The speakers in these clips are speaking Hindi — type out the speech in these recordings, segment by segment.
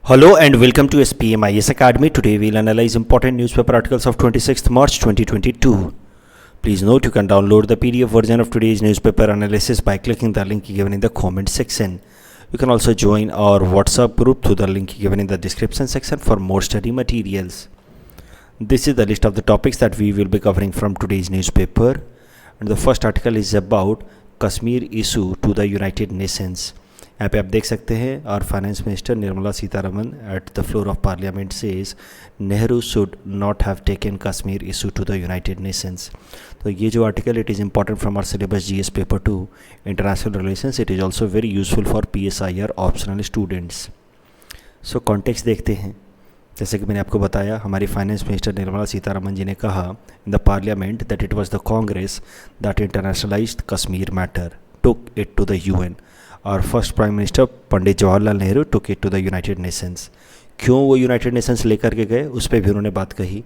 Hello and welcome to SPMIS Academy. Today we'll analyze important newspaper articles of 26th March 2022. Please note you can download the PDF version of today's newspaper analysis by clicking the link given in the comment section. You can also join our WhatsApp group through the link given in the description section for more study materials. This is the list of the topics that we will be covering from today's newspaper. And the first article is about Kashmir issue to the United Nations. यहाँ पे आप देख सकते हैं और finance minister Nirmala Sitharaman at the floor of parliament says Nehru should not have taken Kashmir issue to the United Nations. तो ये जो article it is important from our syllabus GS paper 2 international relations. It is also very useful for PSIR optional students. So context देखते हैं. जैसे कि मैंने आपको बताया, हमारी फाइनेंस मिनिस्टर निर्मला सीतारमन जी ने कहा in the parliament that it was the Congress that internationalised Kashmir matter, took it to the UN. और first prime minister Pandit Jawaharlal Nehru took it to the United Nations. क्यों वो यूनाइटेड नेशंस लेकर के गए, उस पर भी उन्होंने बात कही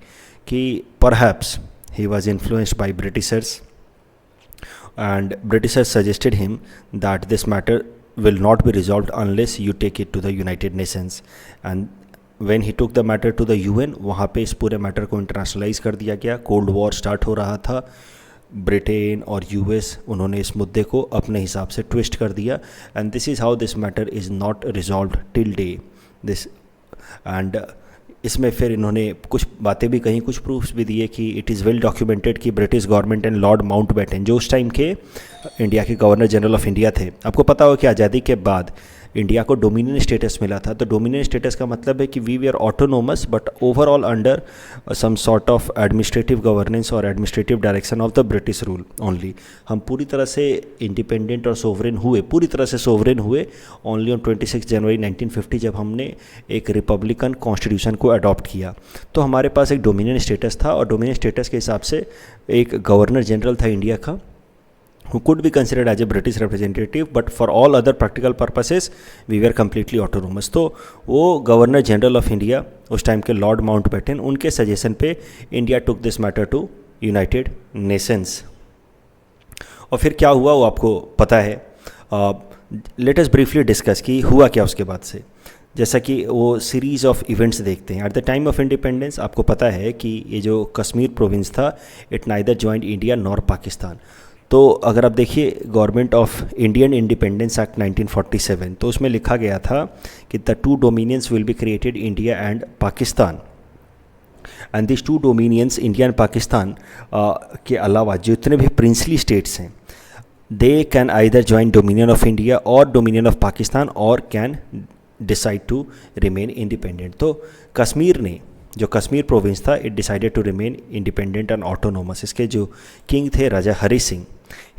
कि perhaps he was influenced by Britishers and Britishers suggested him that this matter will not be resolved unless you take it to the United Nations. And when he took the matter to the UN, वहाँ पे इस पूरे मैटर को इंटरनेशनलाइज कर दिया गया. कोल्ड वॉर स्टार्ट हो रहा था. ब्रिटेन और US उन्होंने इस मुद्दे को अपने हिसाब से ट्विस्ट कर दिया. And this is how this matter is not resolved till day this. And इसमें फिर इन्होंने कुछ बातें भी कहीं, कुछ प्रूफ्स भी दिए कि इट इज़ वेल डॉक्यूमेंटेड कि British government and Lord Mountbatten जो उस टाइम के इंडिया के गवर्नर जनरल ऑफ इंडिया थे. आपको पता हो कि आज़ादी के बाद इंडिया को डोमिनियन स्टेटस मिला था. तो डोमिनियन स्टेटस का मतलब है कि we are autonomous but overall under some sort of administrative governance और administrative direction of the British rule only. हम पूरी तरह से इंडिपेंडेंट और सोवरेन हुए, पूरी तरह से सोवरेन हुए ओनली ऑन 26 जनवरी 1950 जब हमने एक रिपब्लिकन कॉन्स्टिट्यूशन को अडॉप्ट किया. तो हमारे पास एक डोमिनियन स्टेटस था और डोमिनियन स्टेटस के हिसाब से एक गवर्नर जनरल था इंडिया का who could be considered as a British representative, but for all other practical purposes we were completely autonomous. तो वो गवर्नर जनरल ऑफ इंडिया उस टाइम के लॉर्ड माउंटबेटन, उनके सजेशन पे India took this matter to United Nations. और फिर क्या हुआ वो आपको पता है. लेट अस ब्रीफली डिस्कस कि हुआ क्या उसके बाद से. जैसा कि वो सीरीज़ ऑफ इवेंट्स देखते हैं. At the time of independence आपको पता है कि ये जो कश्मीर प्रोविंस था it neither joined India nor Pakistan. तो अगर आप देखिए government of Indian independence act 1947, तो उसमें लिखा गया था कि the two dominions will be created India and Pakistan. And this two dominions India and Pakistan के अलावा जितने भी प्रिंसली स्टेट्स हैं they can either join dominion of India और डोमिनियन ऑफ पाकिस्तान और can decide to remain independent. तो कश्मीर ने, जो कश्मीर प्रोविंस था, it decided to remain independent and autonomous. इसके जो किंग थे राजा हरी सिंह,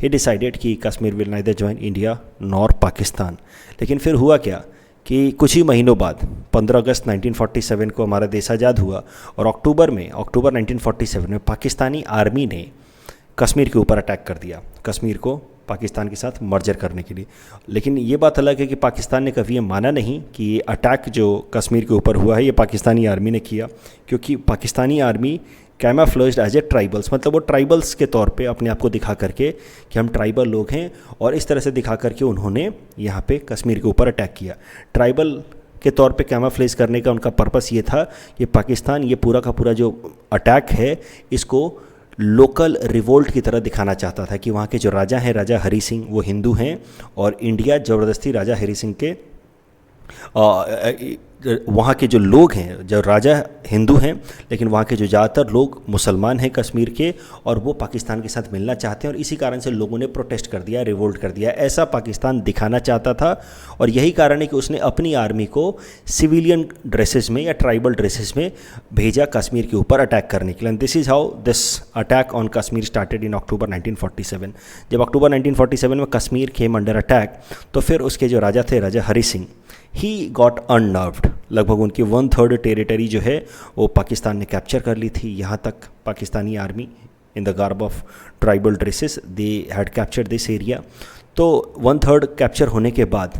ही डिसाइडेड कि Kashmir will neither join India nor Pakistan. लेकिन फिर हुआ क्या कि कुछ ही महीनों बाद 15 अगस्त 1947 को हमारा देश आज़ाद हुआ और अक्टूबर 1947 में पाकिस्तानी आर्मी ने कश्मीर के ऊपर अटैक कर दिया, कश्मीर को पाकिस्तान के साथ मर्जर करने के लिए. लेकिन ये बात अलग है कि पाकिस्तान ने कभी ये माना नहीं कि ये अटैक जो कश्मीर के ऊपर हुआ है ये पाकिस्तानी आर्मी ने किया, क्योंकि Pakistani army camouflaged as a tribals, मतलब वो ट्राइबल्स के तौर पे अपने आप को दिखा करके कि हम ट्राइबल लोग हैं, और इस तरह से दिखा करके उन्होंने यहाँ पे कश्मीर के ऊपर अटैक किया. ट्राइबल के तौर पे कैमोफ्लेज करने का उनका पर्पस ये था कि पाकिस्तान ये पूरा का पूरा जो अटैक है इसको लोकल रिवोल्ट की तरह दिखाना चाहता था कि वहाँ के जो राजा हैं, राजा हरी सिंह, वो हिंदू हैं और इंडिया ज़बरदस्ती राजा हरी सिंह के वहाँ के जो लोग हैं, जो राजा हिंदू हैं लेकिन वहाँ के जो ज़्यादातर लोग मुसलमान हैं कश्मीर के, और वो पाकिस्तान के साथ मिलना चाहते हैं, और इसी कारण से लोगों ने प्रोटेस्ट कर दिया, रिवोल्ट कर दिया. ऐसा पाकिस्तान दिखाना चाहता था और यही कारण है कि उसने अपनी आर्मी को सिविलियन ड्रेसेस में या ट्राइबल ड्रेसेस में भेजा कश्मीर के ऊपर अटैक करने के लिए. This is how this attack on Kashmir started in October 1947. जब अक्टूबर 1947 में कश्मीर केम अंडर अटैक, तो फिर उसके जो राजा थे, राजा हरी सिंह, ही गॉट अननर्व्ड. लगभग उनकी 1/3 टेरिटरी जो है वो पाकिस्तान ने कैप्चर कर ली थी. यहाँ तक Pakistani army in the garb of tribal dresses they had captured this area. तो 1/3 कैप्चर होने के बाद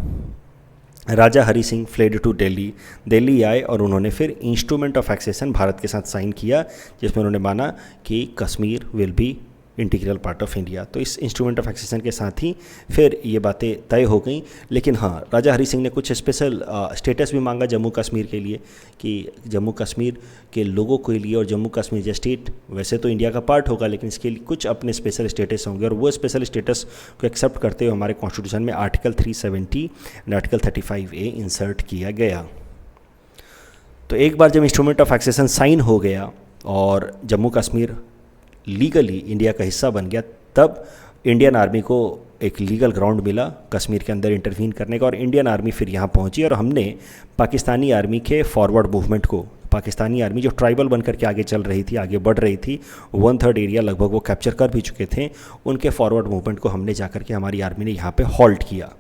राजा हरी सिंह फ्लेड टू दिल्ली आए और उन्होंने फिर इंस्ट्रूमेंट ऑफ एक्सेशन भारत के साथ साइन किया, जिसमें उन्होंने माना कि Kashmir will be integral part of India. तो इस इंस्ट्रूमेंट ऑफ एक्सेशन के साथ ही फिर ये बातें तय हो गई। लेकिन हाँ, राजा हरी सिंह ने कुछ स्पेशल स्टेटस भी मांगा जम्मू कश्मीर के लिए, कि जम्मू कश्मीर के लोगों के लिए और जम्मू कश्मीर जो स्टेट वैसे तो इंडिया का पार्ट होगा, लेकिन इसके लिए कुछ अपने स्पेशल स्टेटस होंगे, और वो स्पेशल स्टेटस को एक्सेप्ट करते हुए हमारे कॉन्स्टिट्यूशन में article 370 and article 35A insert किया गया। तो एक बार जब इंस्ट्रूमेंट ऑफ एक्सेशन साइन हो गया और जम्मू कश्मीर लीगली इंडिया का हिस्सा बन गया, तब इंडियन आर्मी को एक लीगल ग्राउंड मिला कश्मीर के अंदर इंटरवीन करने का, और इंडियन आर्मी फिर यहाँ पहुँची और हमने पाकिस्तानी आर्मी के फॉरवर्ड मूवमेंट को, पाकिस्तानी आर्मी जो ट्राइबल बनकर के आगे चल रही थी, आगे बढ़ रही थी, 1/3 एरिया लगभग वो कैप्चर कर भी चुके थे, उनके फॉरवर्ड मूवमेंट को हमने जाकर के हमारी आर्मी ने यहाँ पे हॉल्ट किया।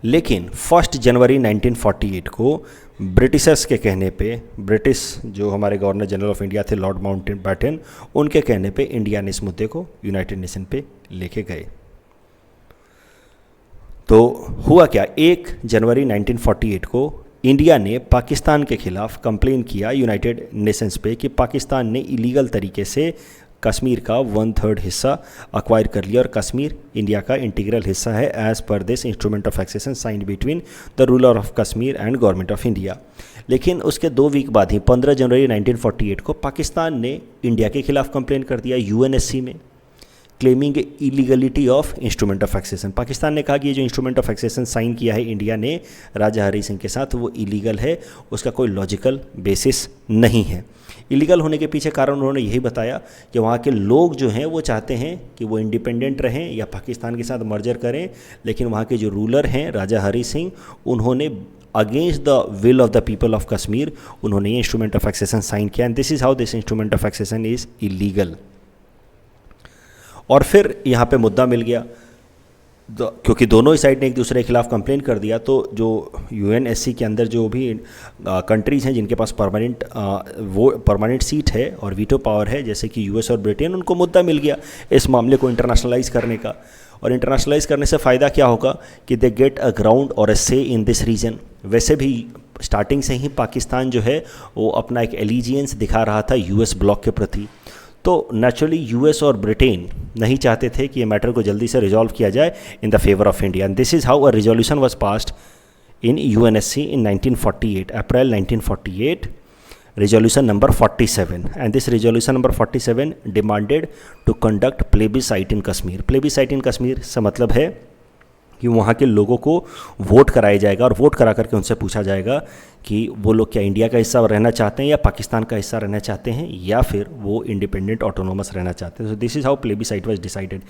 लेकिन 1 जनवरी 1948 को ब्रिटिशर्स के कहने पे, ब्रिटिश जो हमारे गवर्नर जनरल ऑफ इंडिया थे लॉर्ड माउंटबेटन, उनके कहने पे इंडिया ने इस मुद्दे को यूनाइटेड नेशन पे लेके गए। तो हुआ क्या, 1 जनवरी 1948 को इंडिया ने पाकिस्तान के खिलाफ कंप्लेन किया यूनाइटेड नेशंस पे कि पाकिस्तान ने इलीगल तरीके से कश्मीर का 1/3 हिस्सा अक्वायर कर लिया और कश्मीर इंडिया का इंटीग्रल हिस्सा है as per this instrument of accession signed between the ruler of Kashmir and government of India. लेकिन उसके 2 वीक बाद ही 15 जनवरी 1948 को पाकिस्तान ने इंडिया के खिलाफ कंप्लेन कर दिया यूएनएससी में, claiming illegality of instrument of accession. Pakistan ने कहा कि ये जो इंस्ट्रूमेंट ऑफ एक्सेशन साइन किया है इंडिया ने राजा हरी सिंह के साथ, वो इलीगल है, उसका कोई लॉजिकल बेसिस नहीं है। इलीगल होने के पीछे कारण उन्होंने यही बताया कि वहाँ के लोग जो हैं वो चाहते हैं कि वो इंडिपेंडेंट रहें या पाकिस्तान के साथ मर्जर करें, लेकिन वहाँ के जो रूलर हैं राजा हरी सिंह, उन्होंने against the will of the people of Kashmir उन्होंने ये इंस्ट्रूमेंट ऑफ एक्सेशन साइन किया, and this is how this instrument of accession is illegal. और फिर यहाँ पे मुद्दा मिल गया, क्योंकि दोनों ही साइड ने एक दूसरे के खिलाफ कंप्लेन कर दिया, तो जो यूएनएससी के अंदर जो भी कंट्रीज़ हैं जिनके पास परमानेंट सीट है और वीटो पावर है, जैसे कि यूएस और ब्रिटेन, उनको मुद्दा मिल गया इस मामले को इंटरनेशनलाइज करने का। और इंटरनेशनलाइज करने से फ़ायदा क्या होगा कि दे गेट अ ग्राउंड और अ से इन दिस रीजन। वैसे भी स्टार्टिंग से ही पाकिस्तान जो है वो अपना एक एलिजियंस दिखा रहा था यूएस ब्लॉक के प्रति, तो नेचुरली यूएस और ब्रिटेन नहीं चाहते थे कि ये मैटर को जल्दी से रिजॉल्व किया जाए in the favour of India, and this is how a resolution was passed in UNSC in 1948, April 1948, resolution number 47, and this resolution number 47 demanded to conduct plebiscite in Kashmir। plebiscite in Kashmir से मतलब है कि वहाँ के लोगों को वोट कराया जाएगा और वोट करा करके उनसे पूछा जाएगा कि वो लोग क्या इंडिया का हिस्सा रहना चाहते हैं या पाकिस्तान का हिस्सा रहना चाहते हैं या फिर वो इंडिपेंडेंट ऑटोनोमस रहना चाहते हैं। So this is how plebiscite was decided.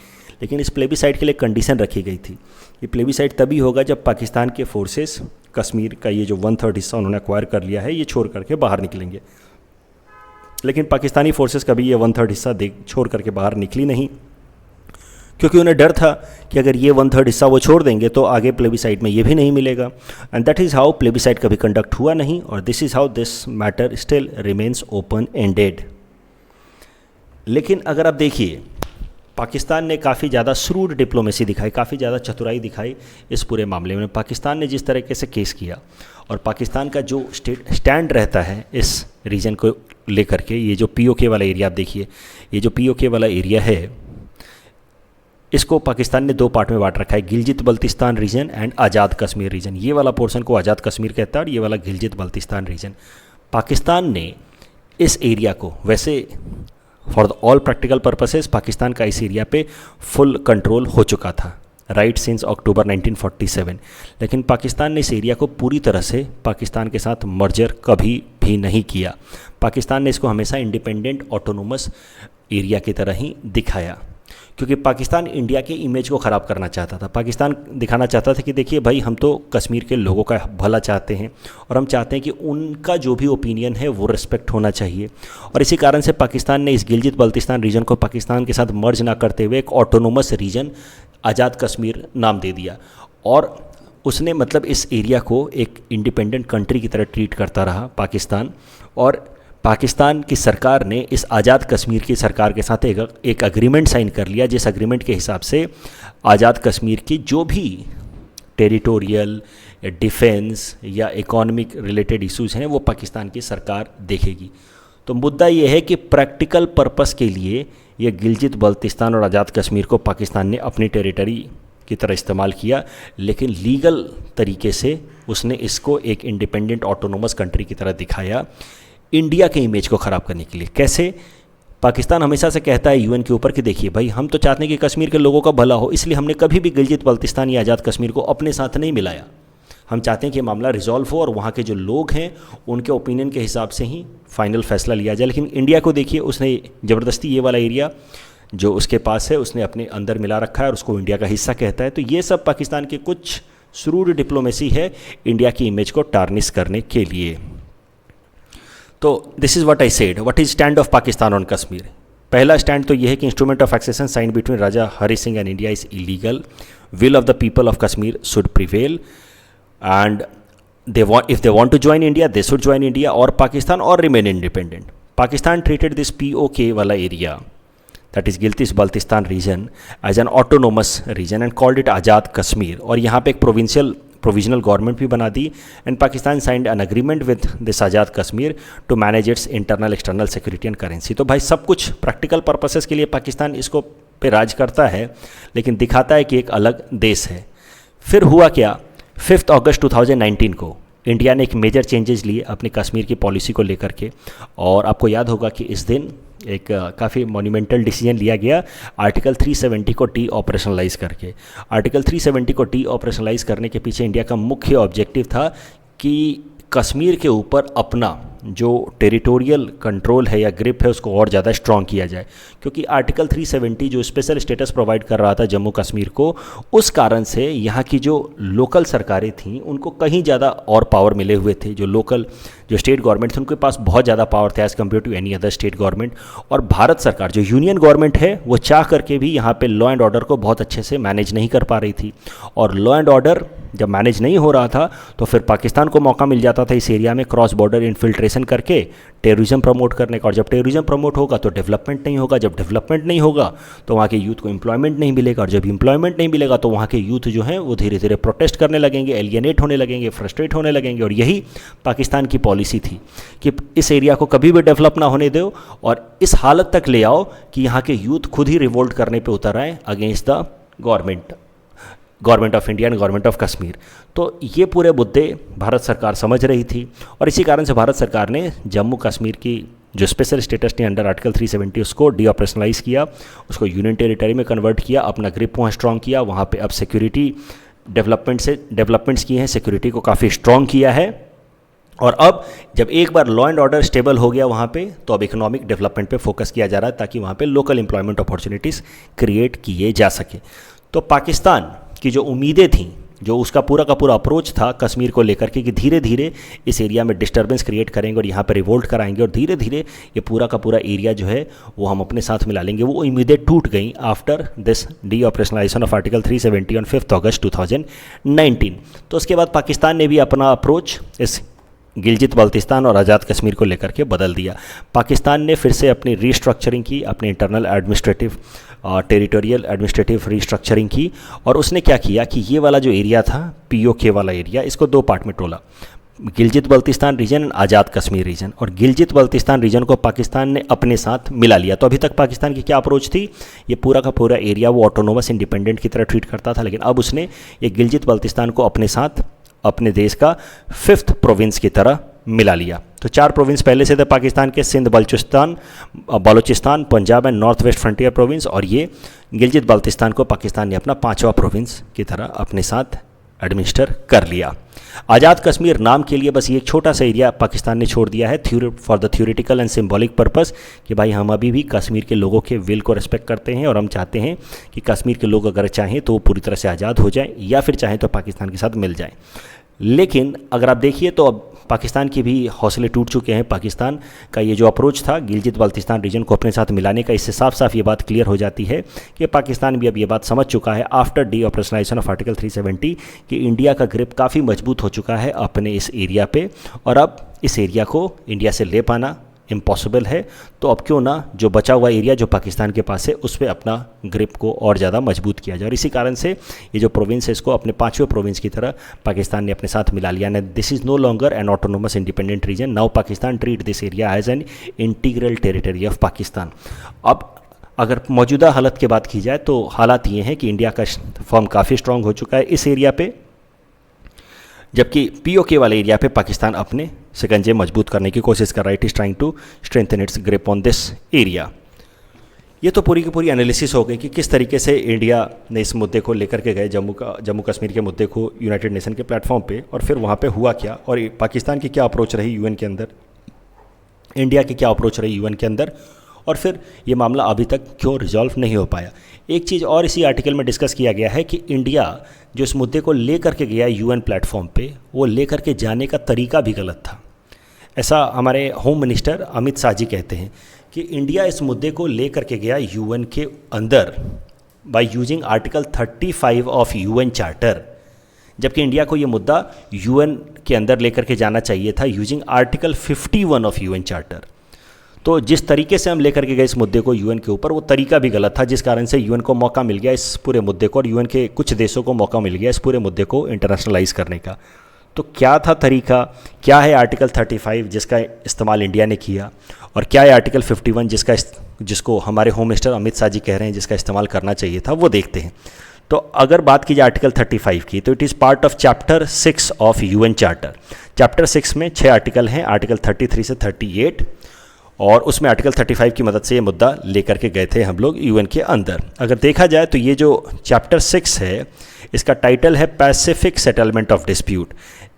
लेकिन इस प्लेबीसाइट के लिए कंडीशन रखी गई थी, ये प्लेबीसाइट तभी होगा जब पाकिस्तान के फोर्सेस कश्मीर का ये जो 1/3 हिस्सा उन्होंने एक्वायर कर लिया है ये छोड़ करके बाहर निकलेंगे। लेकिन पाकिस्तानी फोर्सेस कभी ये 1/3 हिस्सा छोड़ करके बाहर निकली नहीं, क्योंकि उन्हें डर था कि अगर ये 1/3 हिस्सा वो छोड़ देंगे तो आगे प्लेबीसाइट में ये भी नहीं मिलेगा, एंड दैट इज़ हाउ प्लेबीसाइट कभी कंडक्ट हुआ नहीं, और this is how this matter still remains open ended. लेकिन अगर आप देखिए, पाकिस्तान ने काफ़ी ज़्यादा श्रूड डिप्लोमेसी दिखाई, काफ़ी ज़्यादा चतुराई दिखाई इस पूरे मामले में। पाकिस्तान ने जिस तरीके से केस किया और पाकिस्तान का जो स्टैंड रहता है इस रीजन को लेकर के, ये जो पीओके वाला एरिया आप देखिए, ये जो पीओके वाला एरिया है इसको पाकिस्तान ने 2 पार्ट में बांट रखा है, Gilgit Baltistan region and Azad Kashmir region. ये वाला पोर्शन को आज़ाद कश्मीर कहता है और ये वाला गिलजित बल्तिस्तान रीजन। पाकिस्तान ने इस एरिया को, वैसे for the all practical purposes Pakistan का इस एरिया पे फुल कंट्रोल हो चुका था राइट सिंस अक्टूबर 1947, लेकिन पाकिस्तान ने इस एरिया को पूरी तरह से पाकिस्तान के साथ मर्जर कभी भी नहीं किया। पाकिस्तान ने इसको हमेशा इंडिपेंडेंट ऑटोनोमस एरिया की तरह ही दिखाया, क्योंकि पाकिस्तान इंडिया के इमेज को ख़राब करना चाहता था। पाकिस्तान दिखाना चाहता था कि देखिए भाई, हम तो कश्मीर के लोगों का भला चाहते हैं और हम चाहते हैं कि उनका जो भी ओपिनियन है वो रिस्पेक्ट होना चाहिए, और इसी कारण से पाकिस्तान ने इस गिलजित बल्तिस्तान रीजन को पाकिस्तान के साथ मर्ज ना करते हुए एक ऑटोनोमस रीजन आज़ाद कश्मीर नाम दे दिया, और उसने मतलब इस एरिया को एक इंडिपेंडेंट कंट्री की तरह ट्रीट करता रहा पाकिस्तान। और पाकिस्तान की सरकार ने इस आज़ाद कश्मीर की सरकार के साथ एक अग्रीमेंट साइन कर लिया, जिस अग्रीमेंट के हिसाब से आज़ाद कश्मीर की जो भी टेरिटोरियल, डिफेंस या इकोनॉमिक रिलेटेड इश्यूज़ हैं वो पाकिस्तान की सरकार देखेगी। तो मुद्दा ये है कि प्रैक्टिकल पर्पस के लिए ये गिलजित बल्तिस्तान और आज़ाद कश्मीर को पाकिस्तान ने अपनी टेरिटरी की तरह इस्तेमाल किया, लेकिन लीगल तरीके से उसने इसको एक इंडिपेंडेंट ऑटोनोमस कंट्री की तरह दिखाया इंडिया के इमेज को ख़राब करने के लिए। कैसे? पाकिस्तान हमेशा से कहता है यूएन के ऊपर कि देखिए भाई, हम तो चाहते हैं कि कश्मीर के लोगों का भला हो, इसलिए हमने कभी भी गिलजित बल्तिस्तान या आज़ाद कश्मीर को अपने साथ नहीं मिलाया। हम चाहते हैं कि मामला रिजॉल्व हो और वहाँ के जो लोग हैं उनके ओपिनियन के हिसाब से ही फाइनल फैसला लिया जाए। लेकिन इंडिया को देखिए, उसने ज़बरदस्ती ये वाला एरिया जो उसके पास है उसने अपने अंदर मिला रखा है और उसको इंडिया का हिस्सा कहता है। तो ये सब पाकिस्तान की कुछ श्रूड डिप्लोमेसी है इंडिया की इमेज को टार्निश करने के लिए। तो this is what I said, what is stand of Pakistan on Kashmir. पहला स्टैंड तो यह है कि instrument of accession sign between Raja Hari Singh and India is illegal, will of the people of Kashmir should prevail and if they want to join India, they should join India or Pakistan or remain independent. Pakistan treated this POK wala area, that is Gilgit-Baltistan region, as an autonomous region and called it Azad Kashmir. और यहाँ पे एक provisional government भी बना दी and Pakistan signed an agreement with this Azad Kashmir to manage its internal external security and currency. तो भाई सब कुछ practical purposes के लिए पाकिस्तान इसको पे राज करता है, लेकिन दिखाता है कि एक अलग देश है। फिर हुआ क्या? 5 अगस्त 2019 को इंडिया ने एक मेजर चेंजेस लिए अपनी कश्मीर की पॉलिसी को लेकर के, और आपको याद होगा कि इस दिन एक काफ़ी मॉन्यूमेंटल डिसीजन लिया गया आर्टिकल 370 को डी ऑपरेशनलाइज करके। आर्टिकल 370 को डी ऑपरेशनलाइज करने के पीछे इंडिया का मुख्य ऑब्जेक्टिव था कि कश्मीर के ऊपर अपना जो टेरिटोरियल कंट्रोल है या ग्रिप है उसको और ज़्यादा स्ट्रॉन्ग किया जाए, क्योंकि आर्टिकल 370 जो स्पेशल स्टेटस प्रोवाइड कर रहा था जम्मू कश्मीर को, उस कारण से यहाँ की जो लोकल सरकारें थीं उनको कहीं ज़्यादा और पावर मिले हुए थे। जो स्टेट गवर्नमेंट थे उनके पास बहुत ज़्यादा पावर था as compare to any other state government. और भारत सरकार जो यूनियन गवर्नमेंट है वो चाह करके भी यहाँ पे लॉ एंड ऑर्डर को बहुत अच्छे से मैनेज नहीं कर पा रही थी, और लॉ एंड ऑर्डर जब मैनेज नहीं हो रहा था तो फिर पाकिस्तान को मौका मिल जाता था इस एरिया में क्रॉस बॉर्डर इन्फिल्ट्रेशन करके टेररिज्म प्रमोट करने का। और जब टेररिज्म प्रमोट होगा तो डेवलपमेंट नहीं होगा, जब डेवलपमेंट नहीं होगा तो वहाँ के यूथ को एम्प्लॉयमेंट नहीं मिलेगा, और जब एम्प्लॉयमेंट नहीं मिलेगा तो वहाँ के यूथ जो हैं वो धीरे धीरे प्रोटेस्ट करने लगेंगे, एलियनेट होने लगेंगे, फ्रस्ट्रेट होने लगेंगे। और यही पाकिस्तान की पॉलिसी थी कि इस एरिया को कभी भी डेवलप ना होने दो और इस हालत तक ले आओ कि यहाँ के यूथ खुद ही रिवोल्ट करने पर उतर आए against the government of India and government of Kashmir. तो ये पूरे मुद्दे भारत सरकार समझ रही थी, और इसी कारण से भारत सरकार ने जम्मू कश्मीर की जो स्पेशल स्टेटस थी अंडर आर्टिकल 370 उसको डी ऑपरेशनलाइज किया, उसको यूनियन टेरिटरी में कन्वर्ट किया, अपना ग्रिप वहाँ स्ट्रॉन्ग किया, वहाँ पे अब सिक्योरिटी डेवलपमेंट्स किए हैं, सिक्योरिटी को काफ़ी स्ट्रॉन्ग किया है। और अब जब एक बार लॉ एंड ऑर्डर स्टेबल हो गया वहाँ पे, तो अब इकोनॉमिक डेवलपमेंट पे फोकस किया जा रहा है ताकि वहाँ पे लोकल एम्प्लॉयमेंट अपॉर्चुनिटीज़ क्रिएट किए जा सके। तो पाकिस्तान की जो उम्मीदें थीं, जो उसका पूरा का पूरा अप्रोच था कश्मीर को लेकर के कि धीरे धीरे इस एरिया में डिस्टर्बेंस क्रिएट करेंगे और यहाँ पर रिवोल्ट कराएंगे और धीरे धीरे ये पूरा का पूरा एरिया जो है वो हम अपने साथ मिला लेंगे, वो उम्मीदें टूट गई after this D operationalisation of article 370 on 5 अगस्त 2019। तो उसके बाद पाकिस्तान ने भी अपना अप्रोच इस गिलजित बल्तिस्तान और आज़ाद कश्मीर को लेकर के बदल दिया। पाकिस्तान ने फिर से अपनी रीस्ट्रक्चरिंग की, अपने internal administrative territorial administrative restructuring की, और उसने क्या किया कि ये वाला जो एरिया था पीओके वाला एरिया, इसको दो पार्ट में तोला, Gilgit Baltistan region and Azad Kashmir region. और गिलजित बल्तिस्तान रीजन को पाकिस्तान ने अपने साथ मिला लिया। तो अभी तक पाकिस्तान की क्या अप्रोच थी, ये पूरा का पूरा एरिया वो ऑटोनोमस इंडिपेंडेंट की तरह ट्रीट करता था, लेकिन अब उसने ये गिलजित बल्तिस्तान को अपने साथ अपने देश का 5th प्रोविंस की तरह मिला लिया। तो 4 प्रोविंस पहले से थे पाकिस्तान के, Sindh, Balochistan, Punjab and north west frontier province, और ये गिलजित बल्तिस्तान को पाकिस्तान ने अपना 5वां प्रोविंस की तरह अपने साथ एडमिनिस्टर कर लिया। आज़ाद कश्मीर नाम के लिए बस ये एक छोटा सा एरिया पाकिस्तान ने छोड़ दिया है for the theoretical and symbolic purpose कि भाई हम अभी भी कश्मीर के लोगों के विल को रिस्पेक्ट करते हैं और हम चाहते हैं कि कश्मीर के लोग अगर चाहें तो पूरी तरह से आज़ाद हो जाएं या फिर चाहें तो पाकिस्तान के साथ मिल जाएं। लेकिन अगर आप देखिए तो अब पाकिस्तान के भी हौसले टूट चुके हैं। पाकिस्तान का ये जो अप्रोच था गिलजित बल्तिस्तान रीजन को अपने साथ मिलाने का, इससे साफ साफ ये बात क्लियर हो जाती है कि पाकिस्तान भी अब ये बात समझ चुका है after D operationalisation of article 370 कि इंडिया का ग्रिप काफ़ी मजबूत हो चुका है अपने इस एरिया पे, और अब इस एरिया को इंडिया से ले पाना, इम्पॉसिबल है, तो अब क्यों ना जो बचा हुआ एरिया जो पाकिस्तान के पास है उस पर अपना ग्रिप को और ज़्यादा मजबूत किया जाए। और इसी कारण से ये जो प्रोविंस है इसको अपने 5वें प्रोविंस की तरह पाकिस्तान ने अपने साथ मिला लिया। And this is no longer an autonomous independent region, now Pakistan treat this area as an integral territory of Pakistan. अब अगर मौजूदा हालत की बात की जाए तो हालात ये हैं कि इंडिया का फॉर्म काफ़ी स्ट्रांग हो चुका है इस एरिया पे, जबकि पीओके वाले एरिया पे पाकिस्तान अपने शिकंजे मजबूत करने की कोशिश कर रहा है। It is trying to strengthen its grip on this area. ये तो पूरी की पूरी एनालिसिस हो गई कि किस तरीके से इंडिया ने इस मुद्दे को लेकर के गए, जम्मू कश्मीर के मुद्दे को यूनाइटेड नेशन के प्लेटफॉर्म पे, और फिर वहाँ पे हुआ क्या, और पाकिस्तान की क्या अप्रोच रही यूएन के अंदर, इंडिया की क्या अप्रोच रही यूएन के अंदर, और फिर ये मामला अभी तक क्यों रिजॉल्व नहीं हो पाया। एक चीज़ और इसी आर्टिकल में डिस्कस किया गया है कि इंडिया जो इस मुद्दे को लेकर के गया यूएन प्लेटफॉर्म पे, वो लेकर के जाने का तरीका भी गलत था। ऐसा हमारे होम मिनिस्टर अमित शाह जी कहते हैं कि इंडिया इस मुद्दे को लेकर के गया यूएन के अंदर by using article 35 of UN charter, जबकि इंडिया को ये मुद्दा यूएन के अंदर लेकर के जाना चाहिए था using article 51 of UN charter. तो जिस तरीके से हम लेकर के गए इस मुद्दे को यूएन के ऊपर, वो तरीका भी गलत था, जिस कारण से यूएन को मौका मिल गया इस पूरे मुद्दे को, और यूएन के कुछ देशों को मौका मिल गया इस पूरे मुद्दे को इंटरनेशनलाइज करने का। तो क्या था तरीका, क्या है आर्टिकल 35 जिसका इस्तेमाल इंडिया ने किया, और क्या है आर्टिकल 51 जिसको हमारे होम मिनिस्टर अमित शाह जी कह रहे हैं जिसका इस्तेमाल करना चाहिए था, वो देखते हैं। तो अगर बात की जाए आर्टिकल 35 की, तो it is part of chapter 6 of UN charter. Chapter 6 में 6 आर्टिकल हैं, आर्टिकल 33 से 38, और उसमें आर्टिकल 35 की मदद से ये मुद्दा लेकर के गए थे हम लोग यूएन के अंदर। अगर देखा जाए तो ये जो चैप्टर 6 है इसका टाइटल है pacific settlement of dispute.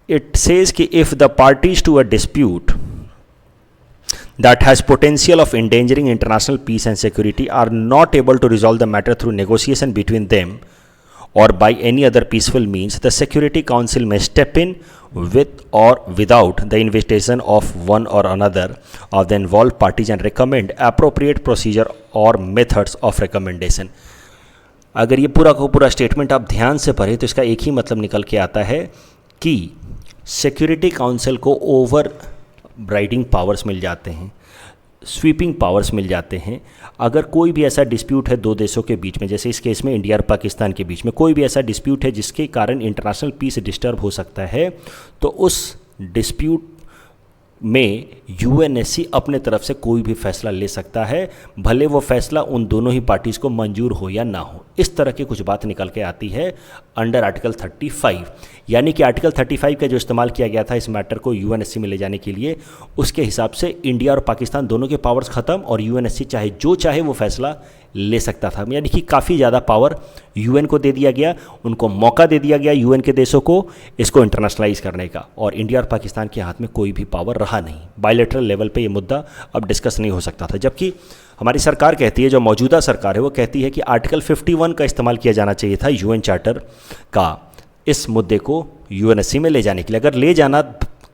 It says कि if the parties to a dispute that has potential of endangering international peace and security are not able to resolve the matter through negotiation between them or by any other peaceful means, the Security Council may step in with or without the invitation of one or another of the involved parties and recommend appropriate procedure or methods of recommendation. अगर ये पूरा का पूरा स्टेटमेंट आप ध्यान से पढ़ें तो इसका एक ही मतलब निकल के आता है कि सिक्योरिटी काउंसिल को ओवर राइडिंग पावर्स मिल जाते हैं, स्वीपिंग पावर्स मिल जाते हैं। अगर कोई भी ऐसा डिस्प्यूट है दो देशों के बीच में, जैसे इस केस में इंडिया और पाकिस्तान के बीच में कोई भी ऐसा डिस्प्यूट है जिसके कारण इंटरनेशनल पीस डिस्टर्ब हो सकता है, तो उस डिस्प्यूट में यूएनएससी अपने तरफ से कोई भी फैसला ले सकता है, भले वो फैसला उन दोनों ही पार्टीज़ को मंजूर हो या ना हो। इस तरह की कुछ बात निकल के आती है अंडर आर्टिकल 35। यानी कि आर्टिकल 35 का जो इस्तेमाल किया गया था इस मैटर को यूएनएससी में ले जाने के लिए, उसके हिसाब से इंडिया और पाकिस्तान दोनों के पावर्स ख़त्म, और यूएनएससी चाहे जो चाहे वो फैसला ले सकता था। यानी कि काफ़ी ज़्यादा पावर यूएन को दे दिया गया, उनको मौका दे दिया गया यूएन के देशों को इसको इंटरनेशनलाइज करने का, और इंडिया और पाकिस्तान के हाथ में कोई भी पावर रहा नहीं। बायलैटरल लेवल पे ये मुद्दा अब डिस्कस नहीं हो सकता था। जबकि हमारी सरकार कहती है, जो मौजूदा सरकार है वो कहती है कि आर्टिकल 51 का इस्तेमाल किया जाना चाहिए था यूएन चार्टर का इस मुद्दे को यूएनएससी में ले जाने के लिए। अगर ले जाना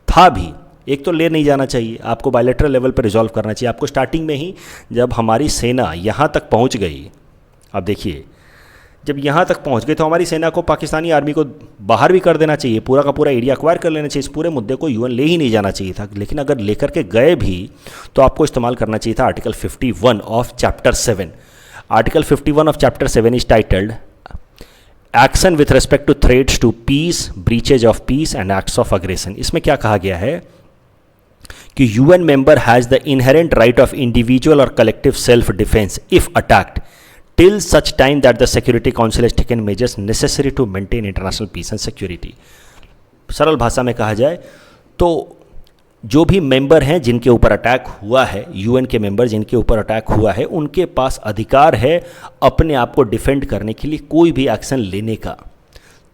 था भी, एक तो ले नहीं जाना चाहिए, आपको बायलैटरल लेवल पर रिजॉल्व करना चाहिए। आपको स्टार्टिंग में ही जब हमारी सेना यहाँ तक पहुँच गई, अब देखिए जब यहाँ तक पहुँच गई तो हमारी सेना को, पाकिस्तानी आर्मी को बाहर भी कर देना चाहिए, पूरा का पूरा एरिया एक्वायर कर लेना चाहिए। इस पूरे मुद्दे को यूएन ले ही नहीं जाना चाहिए था। लेकिन अगर लेकर के गए भी तो आपको इस्तेमाल करना चाहिए था article 51 of chapter 7। Article 51 of chapter 7 is titled action with respect to threats to peace, breaches of peace and acts of aggression. इसमें क्या कहा गया है कि UN member has the inherent right of individual और collective self defence if attacked till such time that the Security Council has taken measures necessary to maintain international peace and security। सरल भाषा में कहा जाए तो जो भी मेंबर हैं जिनके ऊपर अटैक हुआ है, यूएन के मेंबर जिनके ऊपर अटैक हुआ है, उनके पास अधिकार है अपने आप को डिफेंड करने के लिए कोई भी एक्शन लेने का,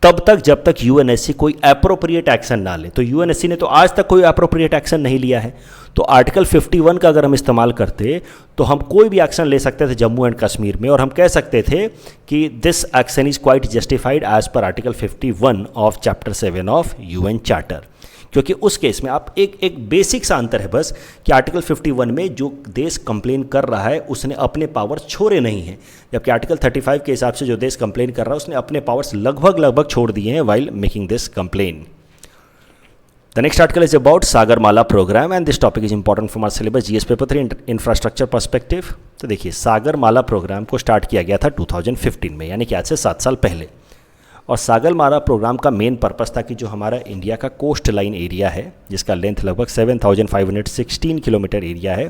तब तक जब तक यूएनएससी कोई एप्रोप्रिएट एक्शन ना ले। तो यूएनएससी ने तो आज तक कोई एप्रोप्रिएट एक्शन नहीं लिया है। तो आर्टिकल 51 का अगर हम इस्तेमाल करते तो हम कोई भी एक्शन ले सकते थे जम्मू एंड कश्मीर में, और हम कह सकते थे कि this action is quite justified as per article 51 of chapter 7 of UN charter. क्योंकि उस केस में आप एक बेसिक सा अंतर है बस कि आर्टिकल 51 में जो देश कंप्लेन कर रहा है उसने अपने पावर्स छोड़े नहीं हैं, जबकि आर्टिकल 35 के हिसाब से जो देश कंप्लेन कर रहा है उसने अपने पावर्स लगभग छोड़ दिए हैं while making this complain. The next article is about Sagarmala program and this topic is important from our syllabus GS paper 3 infrastructure perspective. तो देखिए सागरमाला प्रोग्राम को स्टार्ट किया गया था 2015 में, यानी कि आज से 7 साल पहले। और सागरमाला प्रोग्राम का मेन पर्पस था कि जो हमारा इंडिया का कोस्ट लाइन एरिया है, जिसका लेंथ लगभग 7,516 किलोमीटर एरिया है,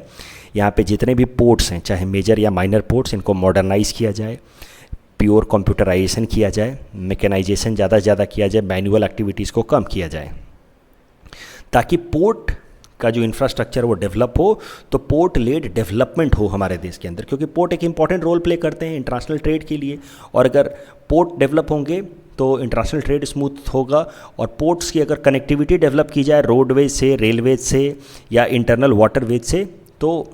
यहाँ पे जितने भी पोर्ट्स हैं, चाहे मेजर या माइनर पोर्ट्स, इनको मॉडर्नाइज़ किया जाए, प्योर कंप्यूटराइजेशन किया जाए, मैकेनाइजेशन ज़्यादा से ज़्यादा किया जाए, मैनुअल एक्टिविटीज़ को कम किया जाए, ताकि पोर्ट का जो इंफ्रास्ट्रक्चर वो डेवलप हो, तो पोर्ट लेड डेवलपमेंट हो हमारे देश के अंदर, क्योंकि पोर्ट एक इंपॉर्टेंट रोल प्ले करते हैं इंटरनेशनल ट्रेड के लिए। और अगर पोर्ट डेवलप होंगे तो इंटरनेशनल ट्रेड स्मूथ होगा। और पोर्ट्स की अगर कनेक्टिविटी डेवलप की जाए रोडवेज से, रेलवेज से या इंटरनल वाटरवेज से, तो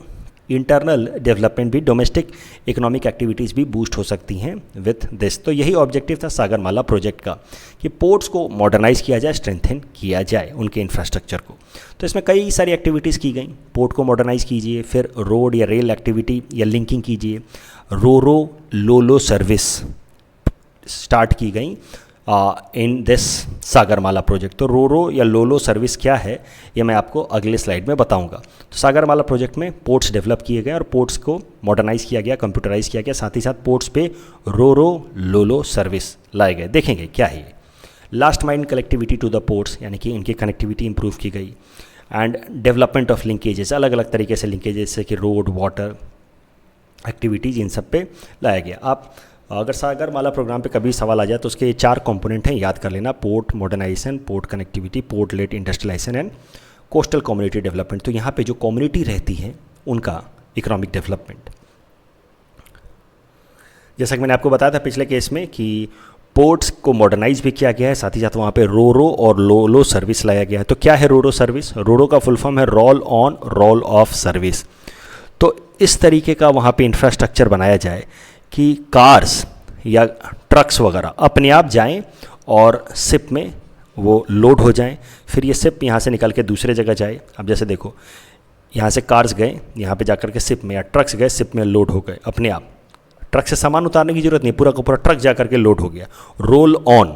इंटरनल डेवलपमेंट भी, डोमेस्टिक इकोनॉमिक एक्टिविटीज़ भी बूस्ट हो सकती हैं विथ दिस। तो यही ऑब्जेक्टिव था सागरमाला प्रोजेक्ट का, कि पोर्ट्स को मॉडर्नाइज़ किया जाए, स्ट्रेंथन किया जाए उनके इंफ्रास्ट्रक्चर को। तो इसमें कई सारी एक्टिविटीज़ की गई। पोर्ट को मॉडर्नाइज़ कीजिए, फिर रोड या रेल एक्टिविटी या लिंकिंग कीजिए, रोरो लोलो सर्विस स्टार्ट की गई इन दिस सागरमाला प्रोजेक्ट। तो रोरो या लोलो सर्विस क्या है, ये मैं आपको अगले स्लाइड में बताऊंगा। तो सागरमाला प्रोजेक्ट में पोर्ट्स डेवलप किए गए और पोर्ट्स को मॉडर्नाइज़ किया गया, कंप्यूटराइज किया गया, साथ ही साथ पोर्ट्स पे रोरो लोलो सर्विस लाए गए। देखेंगे क्या है ये। Last mile connectivity to the ports, यानी कि इनकी कनेक्टिविटी इंप्रूव की गई, एंड डेवलपमेंट ऑफ लिंकेजेस, अलग अलग तरीके से लिंकेजेस, जैसे कि रोड, वाटर एक्टिविटीज़, इन सब पे लाया गया। आप अगर सागरमाला प्रोग्राम पे कभी सवाल आ जाए तो उसके 4 कंपोनेंट हैं, याद कर लेना: port modernisation, port connectivity, port led industrialisation and coastal community development. तो यहाँ पे जो कम्युनिटी रहती है उनका इकोनॉमिक डेवलपमेंट। जैसा कि मैंने आपको बताया था पिछले केस में कि पोर्ट्स को मॉडर्नाइज भी किया गया है, साथ ही साथ वहाँ पे रोरो और लोलो सर्विस लाया गया है। तो क्या है रोरो सर्विस? रोरो का फुल फॉर्म है roll on roll of service. तो इस तरीके का वहाँ पे इंफ्रास्ट्रक्चर बनाया जाए कि कार्स या ट्रक्स वगैरह अपने आप जाएं और शिप में वो लोड हो जाएं, फिर ये शिप यहाँ से निकल के दूसरे जगह जाए। अब जैसे देखो, यहाँ से कार्स गए, यहाँ पे जाकर के शिप में, या ट्रक्स गए, शिप में लोड हो गए अपने आप। ट्रक से सामान उतारने की जरूरत नहीं, पूरा का पूरा ट्रक जा कर के लोड हो गया। रोल ऑन,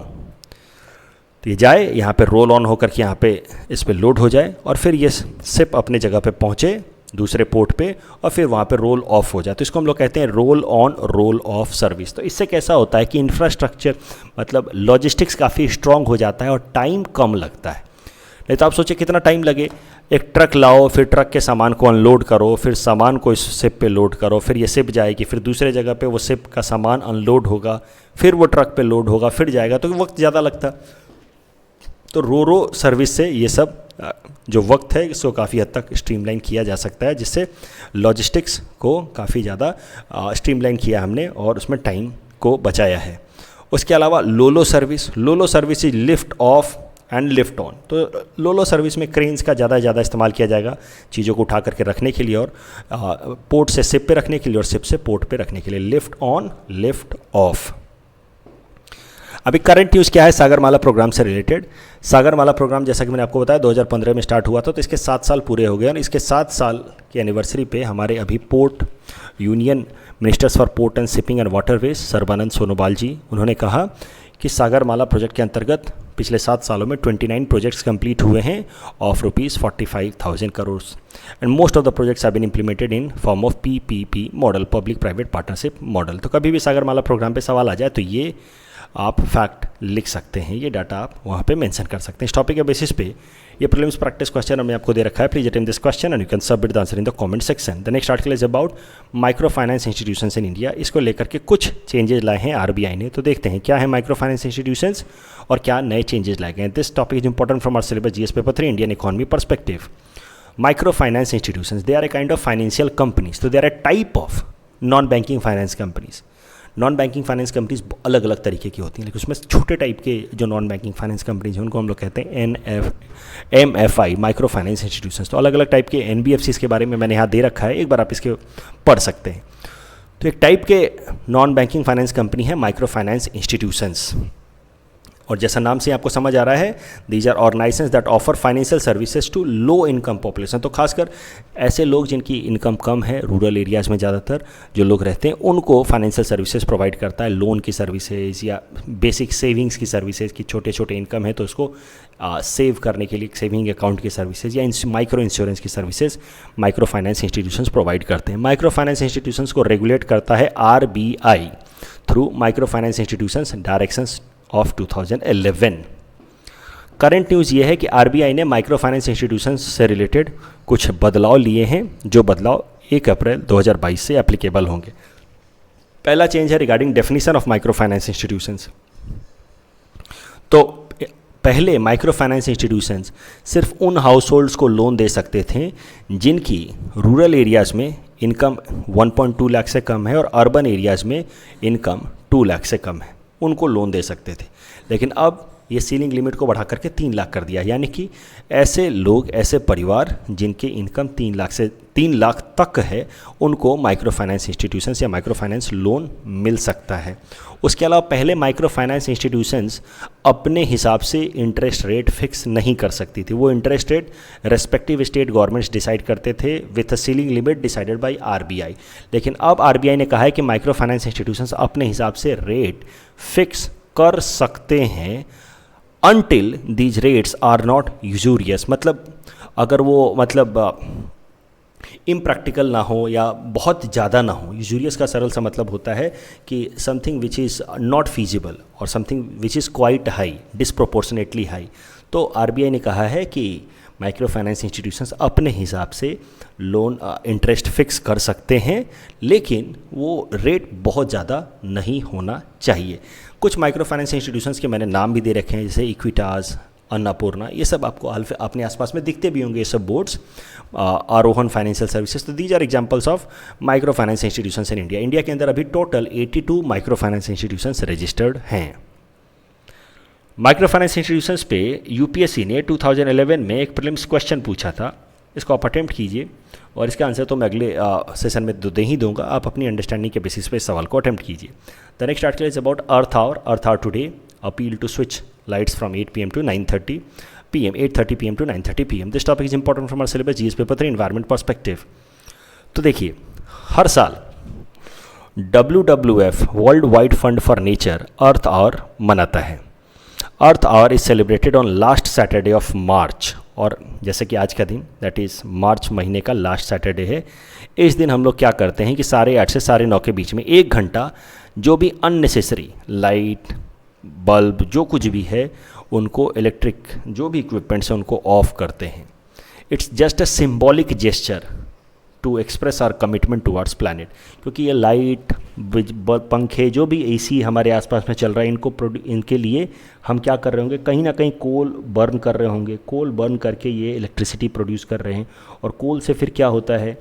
तो ये जाए यहाँ पे, रोल ऑन होकर के यहाँ पे इस पे लोड हो जाए, और फिर ये शिप अपने जगह पे पहुँचे दूसरे पोर्ट पे, और फिर वहाँ पे रोल ऑफ हो जाए। तो इसको हम लोग कहते हैं roll on roll of service. तो इससे कैसा होता है कि इंफ्रास्ट्रक्चर, मतलब लॉजिस्टिक्स काफ़ी स्ट्रांग हो जाता है और टाइम कम लगता है। नहीं तो आप सोचिए कितना टाइम लगे, एक ट्रक लाओ, फिर ट्रक के सामान को अनलोड करो, फिर सामान को इस शिप पे लोड करो, फिर ये शिप जाएगी, फिर दूसरे जगह पे वो शिप का सामान अनलोड होगा, फिर वो ट्रक पे लोड होगा, फिर जाएगा, तो वक्त ज़्यादा लगता। तो रोरो सर्विस से ये सब जो वक्त है इसको काफ़ी हद तक स्ट्रीमलाइन किया जा सकता है, जिससे लॉजिस्टिक्स को काफ़ी ज़्यादा स्ट्रीमलाइन किया हमने और उसमें टाइम को बचाया है। उसके अलावा लोलो service is lift off and lift on. तो लोलो सर्विस में क्रेन्स का ज़्यादा इस्तेमाल किया जाएगा चीज़ों को उठा करके रखने के लिए, और पोर्ट से शिप पे रखने के लिए और शिप से पोर्ट पे रखने के लिए। Lift on, lift off. अभी करंट न्यूज़ क्या है सागरमाला प्रोग्राम से रिलेटेड? सागरमाला प्रोग्राम, जैसा कि मैंने आपको बताया, 2015 में स्टार्ट हुआ था, तो इसके 7 साल पूरे हो गए। और इसके 7 साल की एनिवर्सरी पे हमारे अभी port union ministers for port and shipping and waterways Sarbananda Sonowal ji, उन्होंने कहा कि सागरमाला प्रोजेक्ट के अंतर्गत पिछले 7 सालों में 29 प्रोजेक्ट्स कंप्लीट हुए हैं of ₹45,000 crore, and most of the projects have been implemented in form of PPP model, public private partnership model. तो कभी भी सागरमाला प्रोग्राम पे सवाल आ जाए तो ये आप फैक्ट लिख सकते हैं, ये डाटा आप वहाँ पे मेंशन कर सकते हैं। इस टॉपिक के बेसिस पे ये प्रीलिम्स प्रैक्टिस क्वेश्चन हमने आपको दे रखा है। Please attempt this question and you can submit the answer in the comment section. The next article is about micro finance institutions in India. इसको लेकर के कुछ चेंजेस लाए हैं RBI ने, तो देखते हैं क्या है माइक्रो फाइनेंस इंस्टीट्यूशंस और क्या नए चेंजेस लाए गए हैं। This topic is important from our syllabus GS paper 3 Indian economy perspective. Micro finance institutions, they are a kind of financial companies, तो they are a type of non banking finance companies. Non banking finance companies अलग अलग तरीके की होती हैं, लेकिन उसमें छोटे टाइप के जो नॉन बैंकिंग फाइनेंस कंपनीज हैं उनको हम लोग कहते हैं MFI, माइक्रो फाइनेंस इंस्टीट्यूशंस। तो अलग अलग टाइप के NBFCs के बारे में मैंने यहाँ दे रखा है, एक बार आप इसके पढ़ सकते हैं। तो एक टाइप के नॉन बैंकिंग फाइनेंस कंपनी है माइक्रो फाइनेंस इंस्टीट्यूशंस। और जैसा नाम से आपको समझ आ रहा है, these are organisations that offer financial services to low income population. तो खासकर ऐसे लोग जिनकी इनकम कम है, रूरल एरियाज़ में ज़्यादातर जो लोग रहते हैं, उनको फाइनेंशियल सर्विसेज प्रोवाइड करता है, लोन की सर्विसेज या बेसिक सेविंग्स की सर्विसेज की छोटे छोटे इनकम है तो उसको सेव करने के लिए सेविंग अकाउंट की सर्विसेज या माइक्रो इंश्योरेंस की services micro finance institutions provide करते हैं। माइक्रो फाइनेंस इंस्टीट्यूशंस को रेगुलेट करता है RBI through micro finance institutions directions of 2011। Current news ये है कि RBI ने माइक्रो फाइनेंस इंस्टीट्यूशंस से रिलेटेड कुछ बदलाव लिए हैं, जो बदलाव 1 अप्रैल 2022 से एप्लीकेबल होंगे। पहला चेंज है regarding definition of micro finance institutions. तो पहले माइक्रो फाइनेंस इंस्टीट्यूशंस सिर्फ उन हाउस होल्ड्स को लोन दे सकते थे जिनकी रूरल एरियाज़ में इनकम 1.2 लाख से कम है और अर्बन एरियाज़ में इनकम 2 लाख से कम है, उनको लोन दे सकते थे। लेकिन अब ये सीलिंग लिमिट को बढ़ा करके 3 लाख कर दिया, यानी कि ऐसे लोग, ऐसे परिवार जिनकी इनकम 3 लाख तक है, उनको माइक्रो फाइनेंस इंस्टीट्यूशंस या माइक्रो फाइनेंस लोन मिल सकता है। उसके अलावा पहले माइक्रो फाइनेंस इंस्टीट्यूशंस अपने हिसाब से इंटरेस्ट रेट फिक्स नहीं कर सकती थी। वो interest rate respective state governments decide करते थे with a ceiling limit decided by RBI। लेकिन अब RBI ने कहा है कि माइक्रो फाइनेंस इंस्टीट्यूशंस अपने हिसाब से रेट फिक्स कर सकते हैं until these rates are not usurious. मतलब अगर वो इम्प्रैक्टिकल ना हो या बहुत ज़्यादा ना हो। यूजूरियस का सरल सा मतलब होता है कि something which is not feasible और something which is quite high, disproportionately high. तो RBI ने कहा है कि माइक्रो फाइनेंस इंस्टीट्यूशंस अपने हिसाब से लोन इंटरेस्ट फिक्स कर सकते हैं, लेकिन वो रेट बहुत ज़्यादा नहीं होना चाहिए। कुछ माइक्रो फाइनेंस इंस्टीट्यूशंस के मैंने नाम भी दे रखे हैं, जैसे इक्विटास, अन्नपूर्णा, ये सब आपको अपने आसपास में दिखते भी होंगे, ये सब बोर्ड्स, आरोहन फाइनेंशियल सर्विसेज। तो these are examples of micro finance institutions in India. India के अंदर अभी total 82 micro finance institutions registered हैं। माइक्रो फाइनेंस इंस्टीट्यूशंस पे UPSC ने 2011 में एक प्रीलिम्स क्वेश्चन पूछा था, इसको आप अटेम्प्ट कीजिए और इसका आंसर तो मैं अगले सेशन में दे ही दूंगा। आप अपनी अंडरस्टैंडिंग के बेसिस पे इस सवाल को अटेम्प्ट कीजिए। The next article is about earth hour today appeal to switch lights from 8 PM to 9:30 PM, 8:30 PM to 9:30 PM। This topic is important from our syllabus GS paper 3 environment perspective. तो देखिए, हर साल WWF world wide fund for nature earth hour मनाता है। Earth hour is celebrated on last Saturday of March, और जैसे कि आज का दिन दैट इज़ मार्च महीने का लास्ट सैटरडे है। इस दिन हम लोग क्या करते हैं कि 8:30 से 9:30 के बीच में 1 घंटा जो भी अननेसेसरी लाइट, बल्ब, जो कुछ भी है, उनको इलेक्ट्रिक जो भी इक्विपमेंट्स हैं उनको ऑफ करते हैं। It's just a symbolic gesture to express our commitment towards planet. क्योंकि ये लाइट, पंखे, जो भी AC हमारे आसपास में चल रहा है, इनके लिए हम क्या कर रहे होंगे, कहीं ना कहीं कोल बर्न कर रहे होंगे। कोल बर्न करके ये इलेक्ट्रिसिटी प्रोड्यूस कर रहे हैं, और कोल से फिर क्या होता है,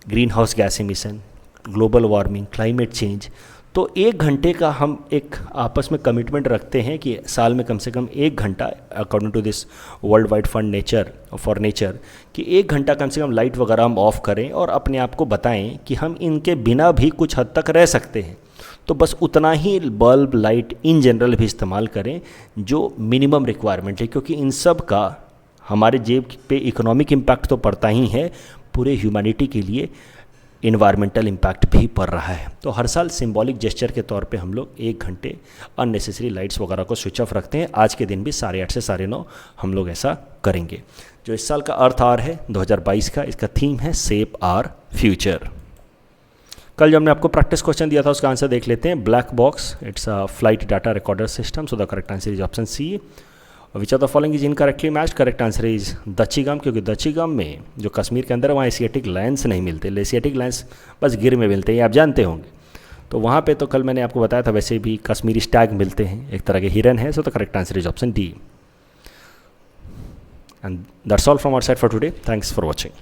green house gas emission, global warming, climate change. तो 1 घंटे का हम एक आपस में कमिटमेंट रखते हैं कि साल में कम से कम 1 घंटा, according to this world wide fund for nature, कि 1 घंटा कम से कम लाइट वगैरह हम ऑफ करें और अपने आप को बताएं कि हम इनके बिना भी कुछ हद तक रह सकते हैं। तो बस उतना ही बल्ब, लाइट इन जनरल भी इस्तेमाल करें जो मिनिमम रिक्वायरमेंट है, क्योंकि इन सब का हमारे जेब पे इकोनॉमिक इम्पैक्ट तो पड़ता ही है, पूरे ह्यूमैनिटी के लिए इन्वायरमेंटल इम्पैक्ट भी पड़ रहा है। तो हर साल सिंबॉलिक जेस्चर के तौर पे हम लोग 1 घंटे अननेसेसरी लाइट्स वगैरह को स्विच ऑफ रखते हैं। आज के दिन भी 8:30 से 9:30 हम लोग ऐसा करेंगे। जो इस साल का अर्थ आवर है 2022 का, इसका थीम है सेव आवर फ्यूचर। कल जो हमने आपको प्रैक्टिस क्वेश्चन दिया था उसका आंसर देख लेते हैं। Black box, it's a flight data recorder system, so the correct answer is option C। Which of the following is incorrectly matched, correct answer is Dachigam, क्योंकि दच्चीगम में जो कश्मीर के अंदर वहाँ एशियाटिक लायंस नहीं मिलते, एशियाटिक लायंस बस गिर में मिलते हैं, ये आप जानते होंगे। तो वहाँ पे तो कल मैंने आपको बताया था, वैसे भी कश्मीरी स्टैग मिलते हैं, एक तरह के हिरन है। So the correct answer is option D। And that's all from our side for today. Thanks for watching.